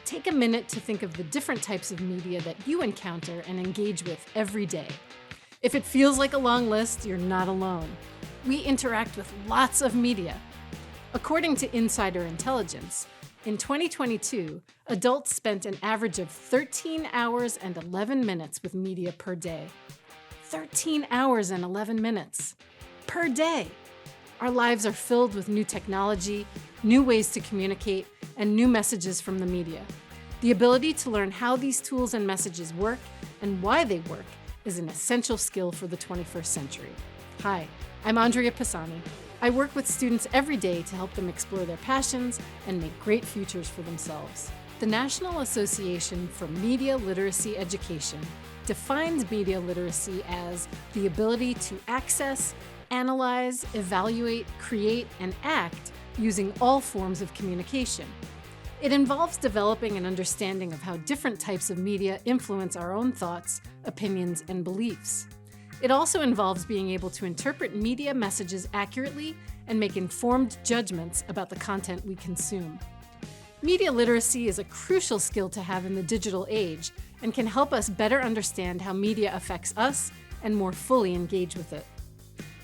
Take a minute to think of the different types of media that you encounter and engage with every day. If it feels like a long list, you're not alone. We interact with lots of media. According to Insider Intelligence, in 2022, adults spent an average of 13 hours and 11 minutes with media per day. 13 hours and 11 minutes per day. Our lives are filled with new technology, new ways to communicate, and new messages from the media. The ability to learn how these tools and messages work and why they work is an essential skill for the 21st century. Hi, I'm Andrea Pisani. I work with students every day to help them explore their passions and make great futures for themselves. The National Association for Media Literacy Education defines media literacy as the ability to access, analyze, evaluate, create, and act using all forms of communication. It involves developing an understanding of how different types of media influence our own thoughts, opinions, and beliefs. It also involves being able to interpret media messages accurately and make informed judgments about the content we consume. Media literacy is a crucial skill to have in the digital age and can help us better understand how media affects us and more fully engage with it.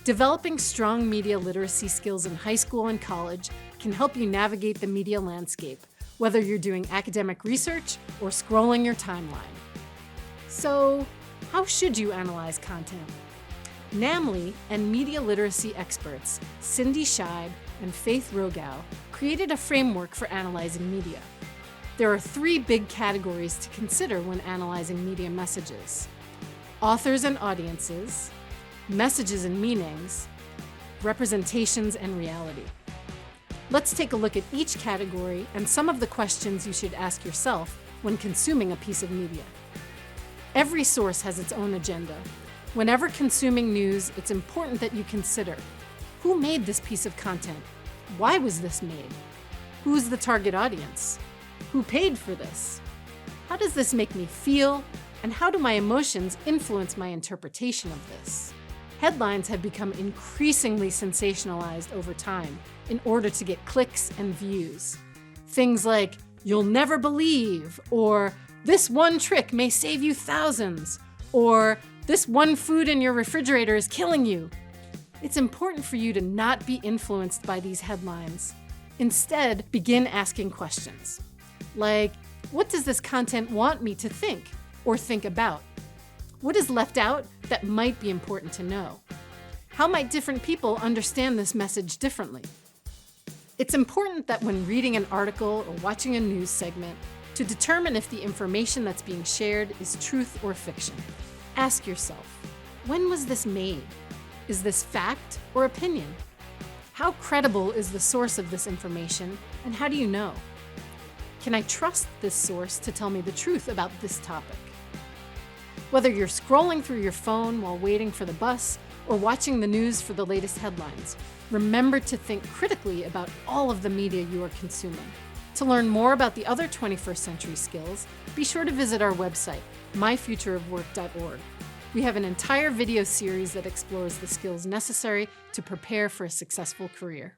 Developing strong media literacy skills in high school and college can help you navigate the media landscape, whether you're doing academic research or scrolling your timeline. So, how should you analyze content? NAMLI and media literacy experts Cindy Scheib and Faith Rogow created a framework for analyzing media. There are 3 big categories to consider when analyzing media messages: authors and audiences, messages and meanings, representations and reality. Let's take a look at each category and some of the questions you should ask yourself when consuming a piece of media. Every source has its own agenda. Whenever consuming news, it's important that you consider: who made this piece of content? Why was this made? Who's the target audience? Who paid for this? How does this make me feel? And how do my emotions influence my interpretation of this? Headlines have become increasingly sensationalized over time in order to get clicks and views. Things like, "You'll never believe," or "This one trick may save you thousands," or "This one food in your refrigerator is killing you." It's important for you to not be influenced by these headlines. Instead, begin asking questions like, what does this content want me to think or think about? What is left out that might be important to know? How might different people understand this message differently? It's important that when reading an article or watching a news segment, to determine if the information that's being shared is truth or fiction. Ask yourself, when was this made? Is this fact or opinion? How credible is the source of this information, and how do you know? Can I trust this source to tell me the truth about this topic? Whether you're scrolling through your phone while waiting for the bus or watching the news for the latest headlines, remember to think critically about all of the media you are consuming. To learn more about the other 21st century skills, be sure to visit our website, myfutureofwork.org. We have an entire video series that explores the skills necessary to prepare for a successful career.